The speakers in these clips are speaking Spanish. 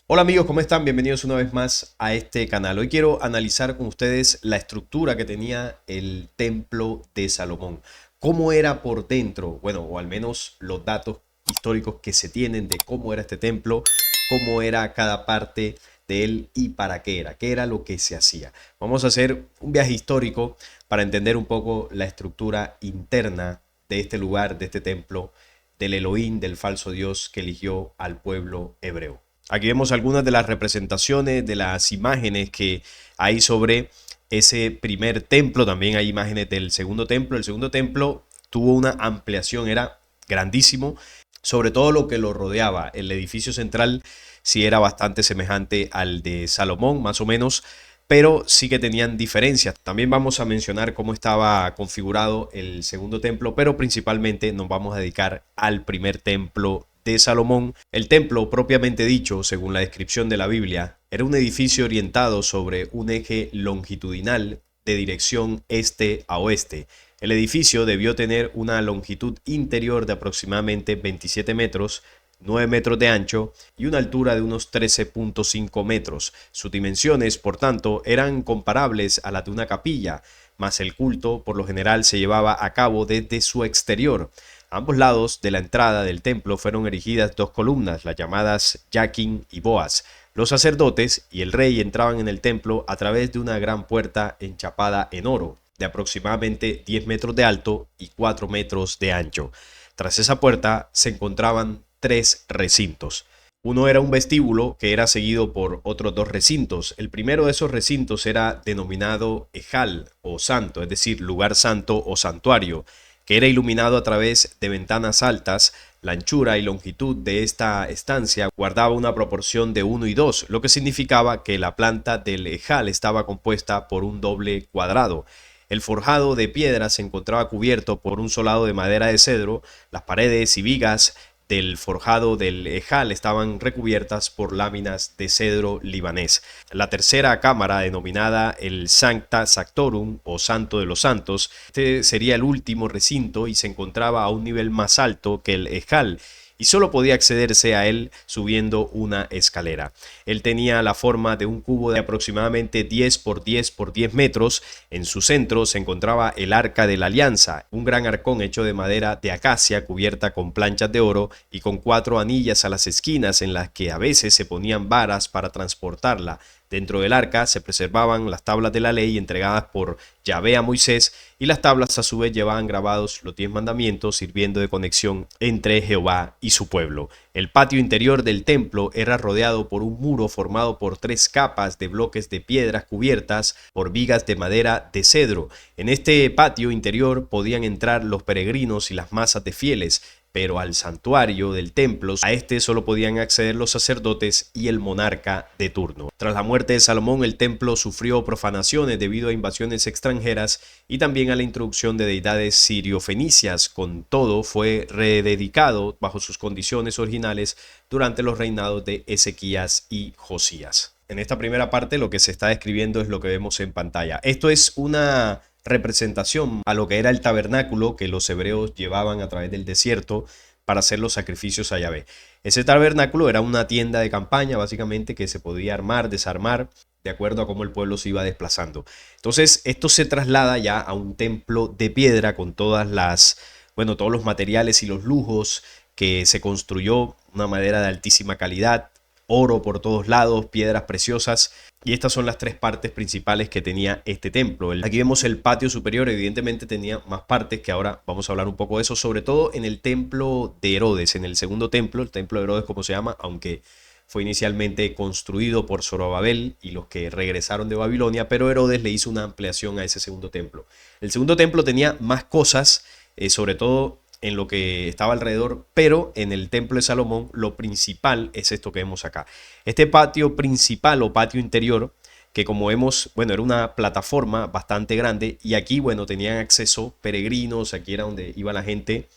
Hola amigos, ¿cómo están? Bienvenidos una vez más a este canal. Hoy quiero analizar con ustedes la estructura que tenía el templo de Salomón. ¿Cómo era por dentro? Bueno, o al menos los datos históricos que se tienen de cómo era este templo, cómo era cada parte de él y para qué era lo que se hacía. Vamos a hacer un viaje histórico para entender un poco la estructura interna de este lugar, de este templo, del Elohim, del falso Dios que eligió al pueblo hebreo. Aquí vemos algunas de las representaciones de las imágenes que hay sobre ese primer templo. También hay imágenes del segundo templo. El segundo templo tuvo una ampliación, era grandísimo, sobre todo lo que lo rodeaba. El edificio central sí era bastante semejante al de Salomón, más o menos, pero sí que tenían diferencias. También vamos a mencionar cómo estaba configurado el segundo templo, pero principalmente nos vamos a dedicar al primer templo de Salomón. El templo, propiamente dicho, según la descripción de la Biblia, era un edificio orientado sobre un eje longitudinal de dirección este a oeste. El edificio debió tener una longitud interior de aproximadamente 27 metros, 9 metros de ancho y una altura de unos 13.5 metros. Sus dimensiones, por tanto, eran comparables a las de una capilla, mas el culto por lo general se llevaba a cabo desde su exterior. A ambos lados de la entrada del templo fueron erigidas dos columnas, las llamadas Jaquín y Boaz. Los sacerdotes y el rey entraban en el templo a través de una gran puerta enchapada en oro, de aproximadamente 10 metros de alto y 4 metros de ancho. Tras esa puerta se encontraban tres recintos. Uno era un vestíbulo que era seguido por otros dos recintos. El primero de esos recintos era denominado Ejal o Santo, es decir, lugar santo o santuario, que era iluminado a través de ventanas altas. La anchura y longitud de esta estancia guardaba una proporción de 1 y 2, lo que significaba que la planta del Ejal estaba compuesta por un doble cuadrado. El forjado de piedra se encontraba cubierto por un solado de madera de cedro. Las paredes y vigas del forjado del Ejal estaban recubiertas por láminas de cedro libanés. La tercera cámara, denominada el Sancta Sanctorum o Santo de los Santos, este sería el último recinto y se encontraba a un nivel más alto que el Ejal, y solo podía accederse a él subiendo una escalera. Él tenía la forma de un cubo de aproximadamente 10 por 10 por 10 metros. En su centro se encontraba el Arca de la Alianza, un gran arcón hecho de madera de acacia cubierta con planchas de oro y con 4 anillas a las esquinas en las que a veces se ponían varas para transportarla. Dentro del arca se preservaban las tablas de la ley entregadas por Yahvé a Moisés, y las tablas a su vez llevaban grabados los 10 mandamientos, sirviendo de conexión entre Jehová y su pueblo. El patio interior del templo era rodeado por un muro formado por 3 capas de bloques de piedras cubiertas por vigas de madera de cedro. En este patio interior podían entrar los peregrinos y las masas de fieles, pero al santuario del templo, a este solo podían acceder los sacerdotes y el monarca de turno. Tras la muerte de Salomón, el templo sufrió profanaciones debido a invasiones extranjeras y también a la introducción de deidades sirio-fenicias. Con todo, fue rededicado bajo sus condiciones originales durante los reinados de Ezequías y Josías. En esta primera parte lo que se está describiendo es lo que vemos en pantalla. Esto es una representación a lo que era el tabernáculo que los hebreos llevaban a través del desierto para hacer los sacrificios a Yahvé. Ese tabernáculo era una tienda de campaña, básicamente, que se podía armar, desarmar, de acuerdo a cómo el pueblo se iba desplazando. Entonces, esto se traslada ya a un templo de piedra con todos los materiales y los lujos que se construyó, una madera de altísima calidad, oro por todos lados, piedras preciosas. Y estas son las tres partes principales que tenía este templo. Aquí vemos el patio superior, evidentemente tenía más partes, que ahora vamos a hablar un poco de eso, sobre todo en el templo de Herodes, en el segundo templo, el templo de Herodes como se llama, aunque fue inicialmente construido por Zorobabel y los que regresaron de Babilonia, pero Herodes le hizo una ampliación a ese segundo templo. El segundo templo tenía más cosas, sobre todo en lo que estaba alrededor, pero en el templo de Salomón lo principal es esto que vemos acá. Este patio principal o patio interior, que como vemos, bueno, era una plataforma bastante grande, y aquí, bueno, tenían acceso peregrinos. Aquí era donde iba la gente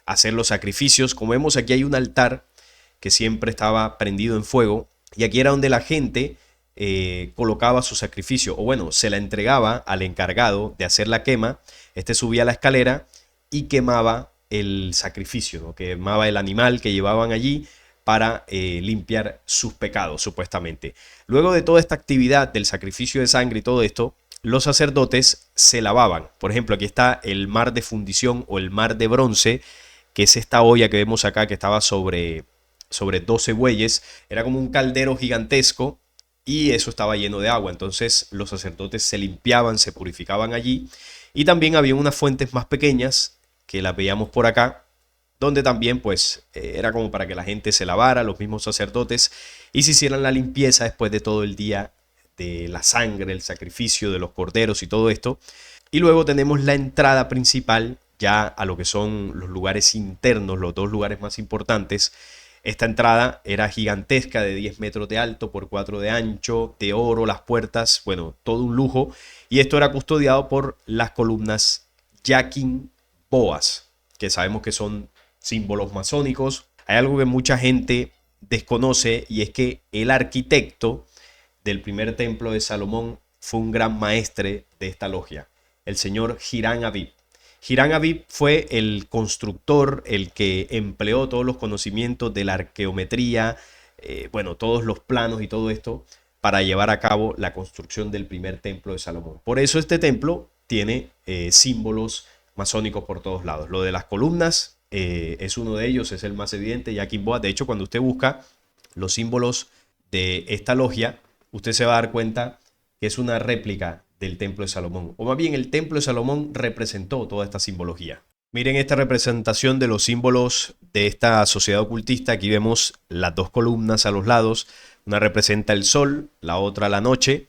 a hacer los sacrificios. Como vemos, aquí hay un altar que siempre estaba prendido en fuego, y aquí era donde la gente colocaba su sacrificio, o bueno, se la entregaba al encargado de hacer la quema. Este subía la escalera y quemaba el sacrificio, ¿no? Quemaba el animal que llevaban allí para limpiar sus pecados, supuestamente. Luego de toda esta actividad del sacrificio de sangre y todo esto, los sacerdotes se lavaban. Por ejemplo, aquí está el mar de fundición o el mar de bronce, que es esta olla que vemos acá que estaba sobre 12 bueyes. Era como un caldero gigantesco y eso estaba lleno de agua. Entonces los sacerdotes se limpiaban, se purificaban allí. Y también había unas fuentes más pequeñas que las veíamos por acá, donde también pues era como para que la gente se lavara, los mismos sacerdotes, y se hicieran la limpieza después de todo el día de la sangre, el sacrificio de los corderos y todo esto. Y luego tenemos la entrada principal ya a lo que son los lugares internos, los dos lugares más importantes. Esta entrada era gigantesca, de 10 metros de alto por 4 de ancho, de oro, las puertas, bueno, todo un lujo. Y esto era custodiado por las columnas Jachin Boaz, que sabemos que son símbolos masónicos. Hay algo que mucha gente desconoce y es que el arquitecto del primer templo de Salomón fue un gran maestre de esta logia, el señor Hiram Abib. Hiram Abib fue el constructor, el que empleó todos los conocimientos de la arqueometría, bueno, todos los planos y todo esto para llevar a cabo la construcción del primer templo de Salomón. Por eso este templo tiene símbolos masónicos por todos lados. Lo de las columnas es uno de ellos, es el más evidente, Jachin Boaz. De hecho, cuando usted busca los símbolos de esta logia, usted se va a dar cuenta que es una réplica del templo de Salomón, o más bien el templo de Salomón representó toda esta simbología. Miren esta representación de los símbolos de esta sociedad ocultista. Aquí vemos las dos columnas a los lados, una representa el sol, la otra la noche.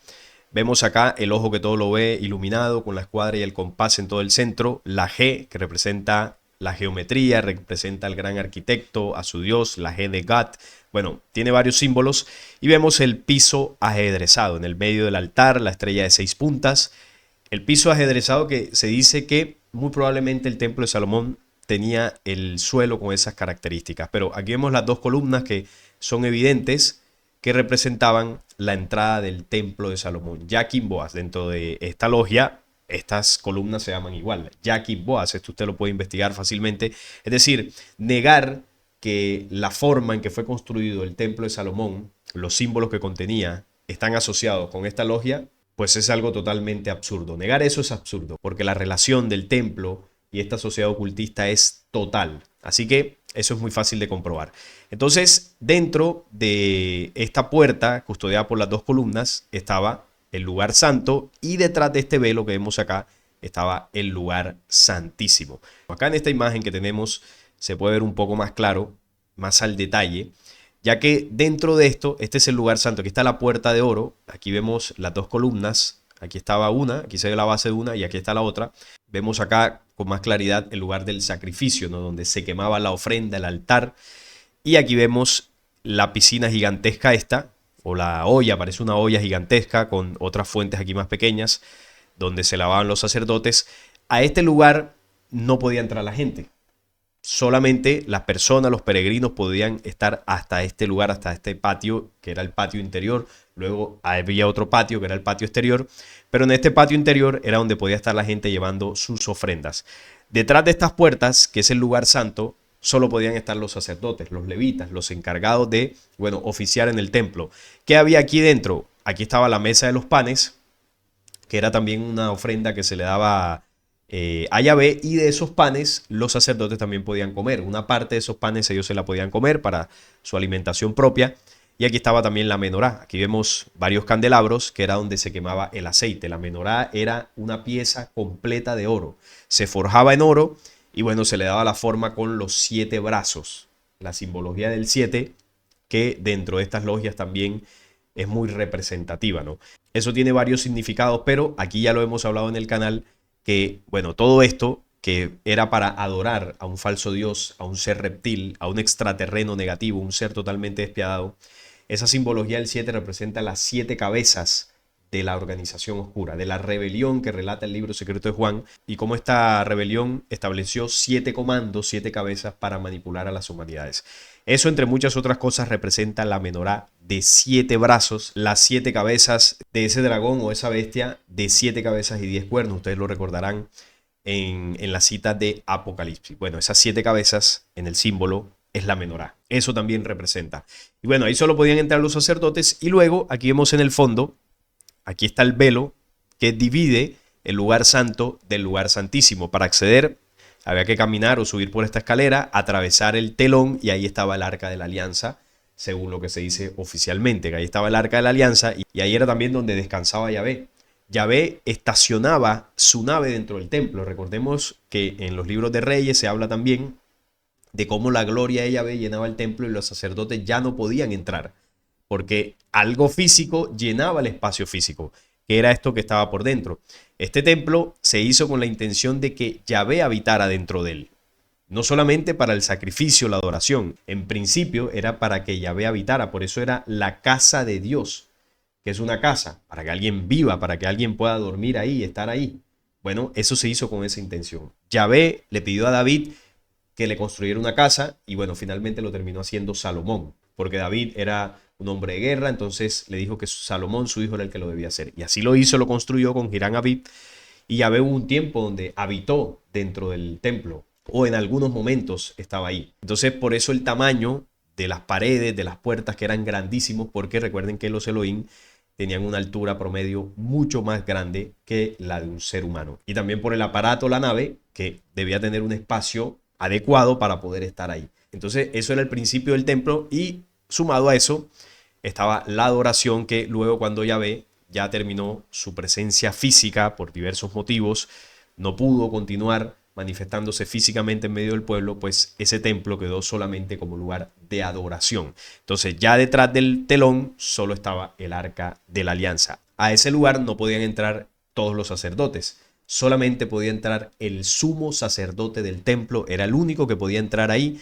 Vemos acá el ojo que todo lo ve iluminado con la escuadra y el compás en todo el centro, la G que representa la geometría, representa al gran arquitecto, a su dios, la G de Gat. Bueno, tiene varios símbolos y vemos el piso ajedrezado en el medio del altar, la estrella de 6 puntas. El piso ajedrezado que se dice que muy probablemente el templo de Salomón tenía el suelo con esas características. Pero aquí vemos las dos columnas que son evidentes que representaban la entrada del templo de Salomón. Jachin Boaz, dentro de esta logia, estas columnas se llaman igual. Jachin Boaz, esto usted lo puede investigar fácilmente. Es decir, negar que la forma en que fue construido el templo de Salomón, los símbolos que contenía, están asociados con esta logia, pues es algo totalmente absurdo. Negar eso es absurdo, porque la relación del templo y esta sociedad ocultista es total. Así que eso es muy fácil de comprobar. Entonces, dentro de esta puerta, custodiada por las dos columnas, estaba el lugar santo y detrás de este velo que vemos acá estaba el lugar santísimo. Acá en esta imagen que tenemos se puede ver un poco más claro, más al detalle, ya que dentro de esto, este es el lugar santo. Aquí está la puerta de oro, aquí vemos las dos columnas, aquí estaba una, aquí se ve la base de una y aquí está la otra. Vemos acá con más claridad el lugar del sacrificio, ¿no? Donde se quemaba la ofrenda, el altar. Y aquí vemos la piscina gigantesca esta, o la olla, parece una olla gigantesca con otras fuentes aquí más pequeñas, donde se lavaban los sacerdotes. A este lugar no podía entrar la gente. Solamente las personas, los peregrinos podían estar hasta este lugar, hasta este patio, que era el patio interior. Luego había otro patio, que era el patio exterior. Pero en este patio interior era donde podía estar la gente llevando sus ofrendas. Detrás de estas puertas, que es el lugar santo, solo podían estar los sacerdotes, los levitas, los encargados de, bueno, oficiar en el templo. ¿Qué había aquí dentro? Aquí estaba la mesa de los panes, que era también una ofrenda que se le daba a Yahvé, y de esos panes los sacerdotes también podían comer. Una parte de esos panes ellos se la podían comer para su alimentación propia. Y aquí estaba también la menorá. Aquí vemos varios candelabros, que era donde se quemaba el aceite. La menorá era una pieza completa de oro. Se forjaba en oro y bueno, se le daba la forma con los 7 brazos. La simbología del 7, que dentro de estas logias también es muy representativa, ¿no? Eso tiene varios significados, pero aquí ya lo hemos hablado en el canal, que, bueno, todo esto que era para adorar a un falso dios, a un ser reptil, a un extraterreno negativo, un ser totalmente despiadado, esa simbología del 7 representa las 7 cabezas de la organización oscura, de la rebelión que relata el libro secreto de Juan, y cómo esta rebelión estableció 7 comandos, 7 cabezas para manipular a las humanidades. Eso, entre muchas otras cosas, representa la menorá de 7 brazos, las 7 cabezas de ese dragón o esa bestia de 7 cabezas y 10 cuernos. Ustedes lo recordarán en la cita de Apocalipsis. Bueno, esas 7 cabezas en el símbolo es la menorá. Eso también representa. Y bueno, ahí solo podían entrar los sacerdotes. Y luego, aquí vemos en el fondo, aquí está el velo que divide el lugar santo del lugar santísimo. Para acceder había que caminar o subir por esta escalera, atravesar el telón y ahí estaba el arca de la alianza, según lo que se dice oficialmente, que ahí estaba el arca de la alianza y ahí era también donde descansaba Yahvé. Yahvé estacionaba su nave dentro del templo. Recordemos que en los libros de Reyes se habla también de cómo la gloria de Yahvé llenaba el templo y los sacerdotes ya no podían entrar, porque algo físico llenaba el espacio físico, que era esto que estaba por dentro. Este templo se hizo con la intención de que Yahvé habitara dentro de él. No solamente para el sacrificio, la adoración. En principio era para que Yahvé habitara. Por eso era la casa de Dios, que es una casa, para que alguien viva, para que alguien pueda dormir ahí, estar ahí. Bueno, eso se hizo con esa intención. Yahvé le pidió a David que le construyera una casa y bueno, finalmente lo terminó haciendo Salomón, porque David era un hombre de guerra, entonces le dijo que Salomón, su hijo, era el que lo debía hacer. Y así lo hizo, lo construyó con Hiram Abib. Y Yahvé hubo un tiempo donde habitó dentro del templo, o en algunos momentos estaba ahí. Entonces, por eso el tamaño de las paredes, de las puertas, que eran grandísimos, porque recuerden que los Elohim tenían una altura promedio mucho más grande que la de un ser humano. Y también por el aparato, la nave, que debía tener un espacio adecuado para poder estar ahí. Entonces, eso era el principio del templo y sumado a eso estaba la adoración, que luego cuando Yahvé ya terminó su presencia física por diversos motivos, no pudo continuar manifestándose físicamente en medio del pueblo, pues ese templo quedó solamente como lugar de adoración. Entonces ya detrás del telón solo estaba el arca de la alianza. A ese lugar no podían entrar todos los sacerdotes, solamente podía entrar el sumo sacerdote del templo, era el único que podía entrar ahí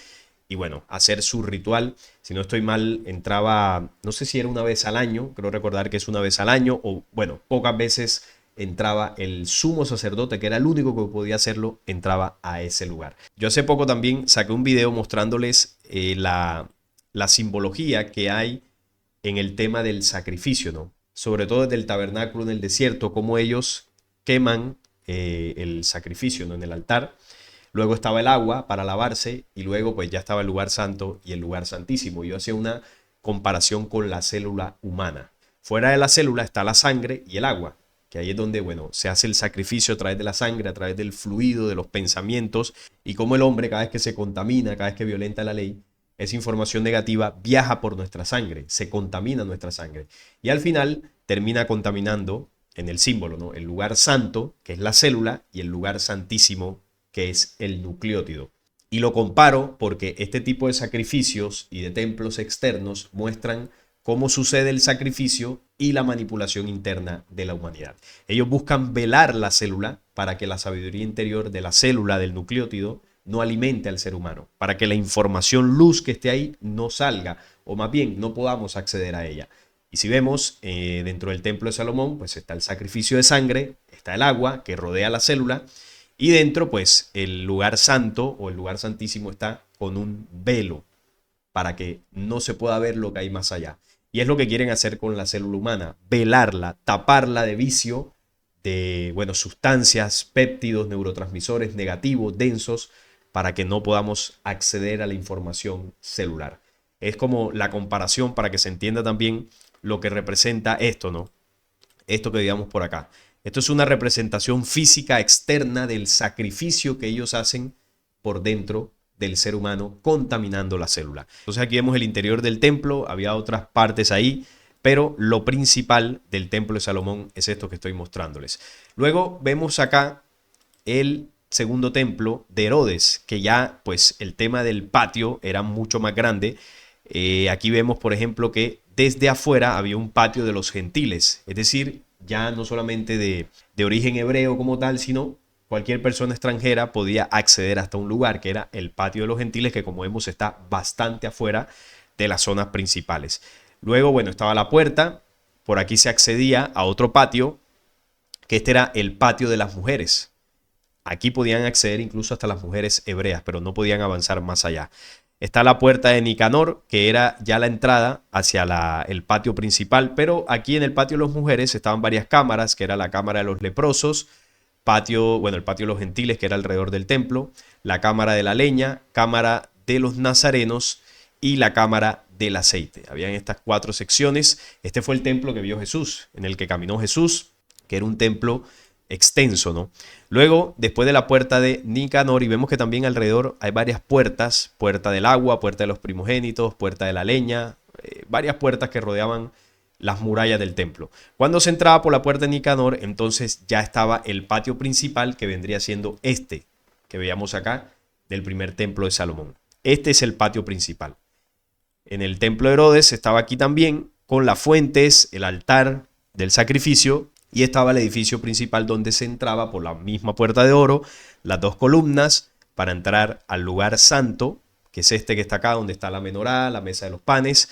y bueno, hacer su ritual. Si no estoy mal, entraba, no sé si era una vez al año, creo recordar que es una vez al año, o bueno, pocas veces entraba el sumo sacerdote, que era el único que podía hacerlo, entraba a ese lugar. Yo hace poco también saqué un video mostrándoles la simbología que hay en el tema del sacrificio, ¿no? Sobre todo desde el tabernáculo en el desierto, cómo ellos queman el sacrificio, ¿no? En el altar. Luego estaba el agua para lavarse y luego pues ya estaba el lugar santo y el lugar santísimo. Yo hacía una comparación con la célula humana. Fuera de la célula está la sangre y el agua, que ahí es donde, bueno, se hace el sacrificio a través de la sangre, a través del fluido, de los pensamientos, y como el hombre cada vez que se contamina, cada vez que violenta la ley, esa información negativa viaja por nuestra sangre, se contamina nuestra sangre, y al final termina contaminando en el símbolo, ¿no? El lugar santo, que es la célula, y el lugar santísimo, que es el nucleótido. Y lo comparo porque este tipo de sacrificios y de templos externos muestran cómo sucede el sacrificio y la manipulación interna de la humanidad. Ellos buscan velar la célula para que la sabiduría interior de la célula, del nucleótido, no alimente al ser humano, para que la información luz que esté ahí no salga, o más bien no podamos acceder a ella. Y si vemos dentro del templo de Salomón, pues está el sacrificio de sangre, está el agua que rodea la célula, y dentro, pues, el lugar santo o el lugar santísimo está con un velo para que no se pueda ver lo que hay más allá. Y es lo que quieren hacer con la célula humana, velarla, taparla de vicio, de, bueno, sustancias, péptidos, neurotransmisores negativos, densos, para que no podamos acceder a la información celular. Es como la comparación para que se entienda también lo que representa esto, ¿no? Esto que digamos por acá. Esto es una representación física externa del sacrificio que ellos hacen por dentro del ser humano, contaminando la célula. Entonces aquí vemos el interior del templo, había otras partes ahí, pero lo principal del templo de Salomón es esto que estoy mostrándoles. Luego vemos acá el segundo templo de Herodes, que ya pues el tema del patio era mucho más grande. Aquí vemos, por ejemplo, que desde afuera había un patio de los gentiles, es decir, ya no solamente de origen hebreo como tal, sino cualquier persona extranjera podía acceder hasta un lugar que era el patio de los gentiles, que como vemos está bastante afuera de las zonas principales. Luego, bueno, estaba la puerta, por aquí se accedía a otro patio, que este era el patio de las mujeres. Aquí podían acceder incluso hasta las mujeres hebreas, pero no podían avanzar más allá. Está la puerta de Nicanor, que era ya la entrada hacia el patio principal, pero aquí en el patio de las mujeres estaban varias cámaras, que era la cámara de los leprosos, el patio de los gentiles, que era alrededor del templo, la cámara de la leña, cámara de los nazarenos y la cámara del aceite. Habían estas 4 secciones. Este fue el templo que vio Jesús, en el que caminó Jesús, que era un templo extenso, ¿no? Luego, después de la puerta de Nicanor, y vemos que también alrededor hay varias puertas: puerta del agua, puerta de los primogénitos, puerta de la leña, varias puertas que rodeaban las murallas del templo. Cuando se entraba por la puerta de Nicanor, entonces ya estaba el patio principal, que vendría siendo este que veíamos acá, del primer templo de Salomón. Este es el patio principal. En el templo de Herodes estaba aquí también, con las fuentes, el altar del sacrificio, y estaba el edificio principal donde se entraba por la misma puerta de oro, las 2 columnas para entrar al lugar santo, que es este que está acá, donde está la menorá, la mesa de los panes,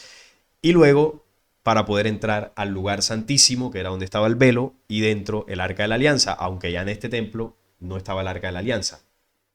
y luego para poder entrar al lugar santísimo, que era donde estaba el velo, y dentro el arca de la alianza, aunque ya en este templo no estaba el arca de la alianza,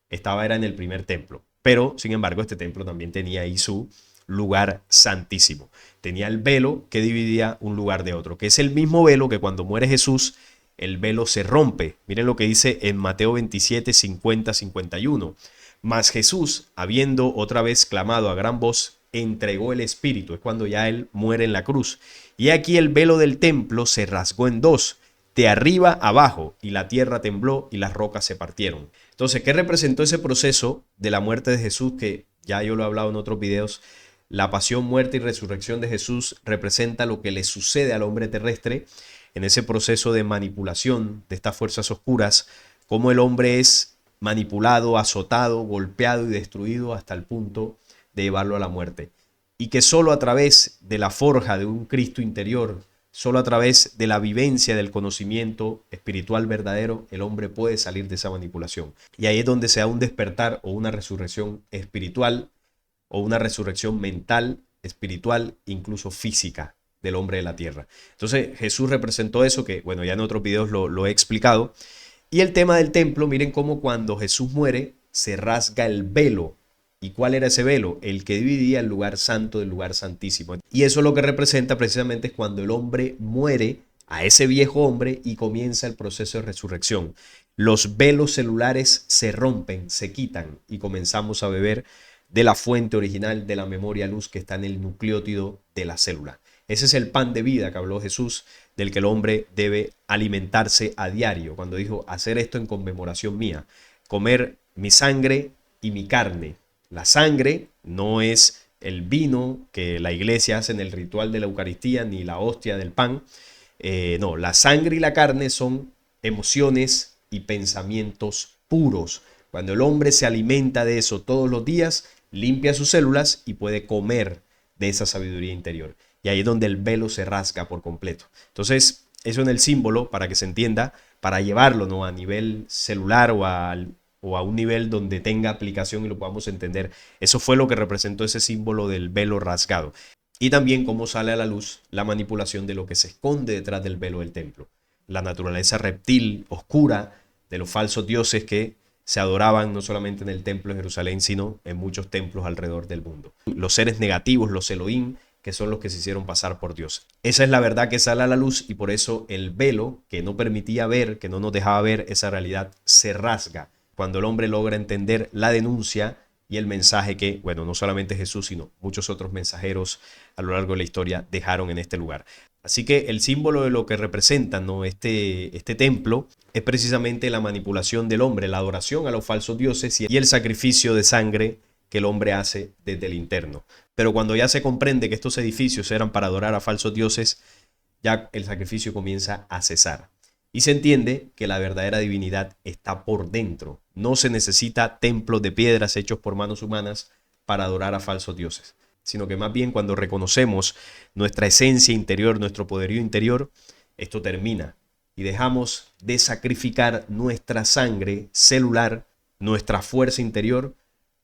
era en el primer templo, pero sin embargo este templo también tenía ahí su lugar santísimo. Tenía el velo que dividía un lugar de otro, que es el mismo velo que cuando muere Jesús, el velo se rompe. Miren lo que dice en Mateo 27, 50, 51. Mas Jesús, habiendo otra vez clamado a gran voz, entregó el espíritu. Es cuando ya él muere en la cruz. Y aquí el velo del templo se rasgó en 2, de arriba abajo, y la tierra tembló y las rocas se partieron. Entonces, ¿qué representó ese proceso de la muerte de Jesús? Que ya yo lo he hablado en otros videos. La pasión, muerte y resurrección de Jesús representa lo que le sucede al hombre terrestre en ese proceso de manipulación de estas fuerzas oscuras, cómo el hombre es manipulado, azotado, golpeado y destruido hasta el punto de llevarlo a la muerte. Y que solo a través de la forja de un Cristo interior, solo a través de la vivencia del conocimiento espiritual verdadero, el hombre puede salir de esa manipulación. Y ahí es donde se da un despertar o una resurrección espiritual, o una resurrección mental, espiritual, incluso física del hombre de la tierra. Entonces Jesús representó eso, que bueno, ya en otros videos lo he explicado. Y el tema del templo, miren cómo cuando Jesús muere se rasga el velo. ¿Y cuál era ese velo? El que dividía el lugar santo del lugar santísimo. Y eso lo que representa precisamente es cuando el hombre muere, a ese viejo hombre, y comienza el proceso de resurrección. Los velos celulares se rompen, se quitan, y comenzamos a beber de la fuente original de la memoria luz que está en el nucleótido de la célula. Ese es el pan de vida que habló Jesús, del que el hombre debe alimentarse a diario, cuando dijo: hacer esto en conmemoración mía, comer mi sangre y mi carne. La sangre no es el vino que la iglesia hace en el ritual de la Eucaristía, ni la hostia del pan. No, la sangre y la carne son emociones y pensamientos puros. Cuando el hombre se alimenta de eso todos los días, limpia sus células y puede comer de esa sabiduría interior. Y ahí es donde el velo se rasga por completo. Entonces, eso en el símbolo, para que se entienda, para llevarlo, ¿no?, a nivel celular o a un nivel donde tenga aplicación y lo podamos entender. Eso fue lo que representó ese símbolo del velo rasgado. Y también cómo sale a la luz la manipulación de lo que se esconde detrás del velo del templo. La naturaleza reptil, oscura, de los falsos dioses que se adoraban no solamente en el templo de Jerusalén, sino en muchos templos alrededor del mundo. Los seres negativos, los Elohim, que son los que se hicieron pasar por Dios. Esa es la verdad que sale a la luz, y por eso el velo que no permitía ver, que no nos dejaba ver esa realidad, se rasga cuando el hombre logra entender la denuncia y el mensaje que, bueno, no solamente Jesús, sino muchos otros mensajeros a lo largo de la historia dejaron en este lugar. Así que el símbolo de lo que representa, ¿no?, este templo es precisamente la manipulación del hombre, la adoración a los falsos dioses y el sacrificio de sangre que el hombre hace desde el interno. Pero cuando ya se comprende que estos edificios eran para adorar a falsos dioses, ya el sacrificio comienza a cesar. Y se entiende que la verdadera divinidad está por dentro. No se necesita templos de piedras hechos por manos humanas para adorar a falsos dioses, sino que más bien cuando reconocemos nuestra esencia interior, nuestro poderío interior, esto termina y dejamos de sacrificar nuestra sangre celular, nuestra fuerza interior,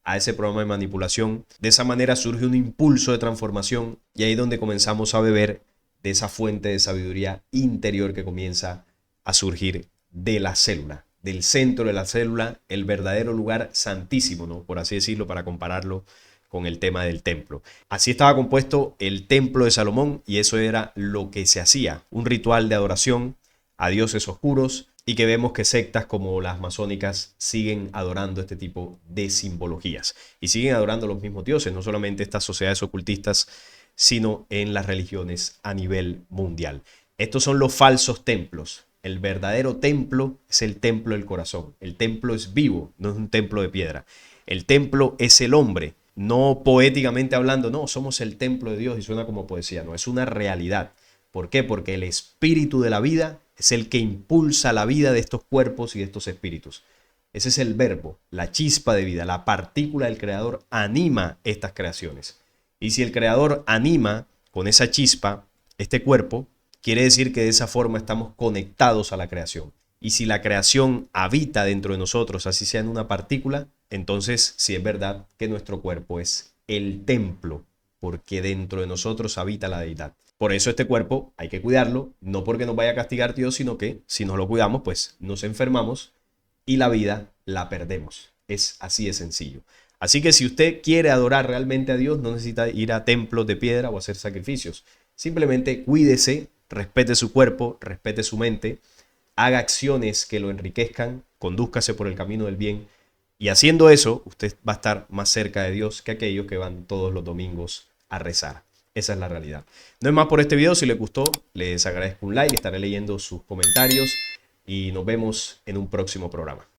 a ese programa de manipulación. De esa manera surge un impulso de transformación, y ahí es donde comenzamos a beber de esa fuente de sabiduría interior que comienza a surgir de la célula, del centro de la célula, el verdadero lugar santísimo, ¿no?, por así decirlo, para compararlo con el tema del templo. Así estaba compuesto el templo de Salomón, y eso era lo que se hacía: un ritual de adoración a dioses oscuros, y que vemos que sectas como las masónicas siguen adorando este tipo de simbologías y siguen adorando los mismos dioses, no solamente estas sociedades ocultistas, sino en las religiones a nivel mundial. Estos son los falsos templos. El verdadero templo es el templo del corazón. El templo es vivo, no es un templo de piedra. El templo es el hombre, no poéticamente hablando, no, somos el templo de Dios y suena como poesía, no, es una realidad. ¿Por qué? Porque el espíritu de la vida es el que impulsa la vida de estos cuerpos y de estos espíritus. Ese es el verbo, la chispa de vida, la partícula del creador anima estas creaciones. Y si el creador anima con esa chispa este cuerpo, quiere decir que de esa forma estamos conectados a la creación. Y si la creación habita dentro de nosotros, así sea en una partícula, entonces sí es verdad que nuestro cuerpo es el templo, porque dentro de nosotros habita la deidad. Por eso este cuerpo hay que cuidarlo, no porque nos vaya a castigar Dios, sino que si no lo cuidamos, pues nos enfermamos y la vida la perdemos. Es así de sencillo. Así que si usted quiere adorar realmente a Dios, no necesita ir a templos de piedra o hacer sacrificios. Simplemente cuídese, respete su cuerpo, respete su mente, haga acciones que lo enriquezcan, condúzcase por el camino del bien. Y haciendo eso, usted va a estar más cerca de Dios que aquellos que van todos los domingos a rezar. Esa es la realidad. No es más por este video. Si les gustó, les agradezco un like. Estaré leyendo sus comentarios y nos vemos en un próximo programa.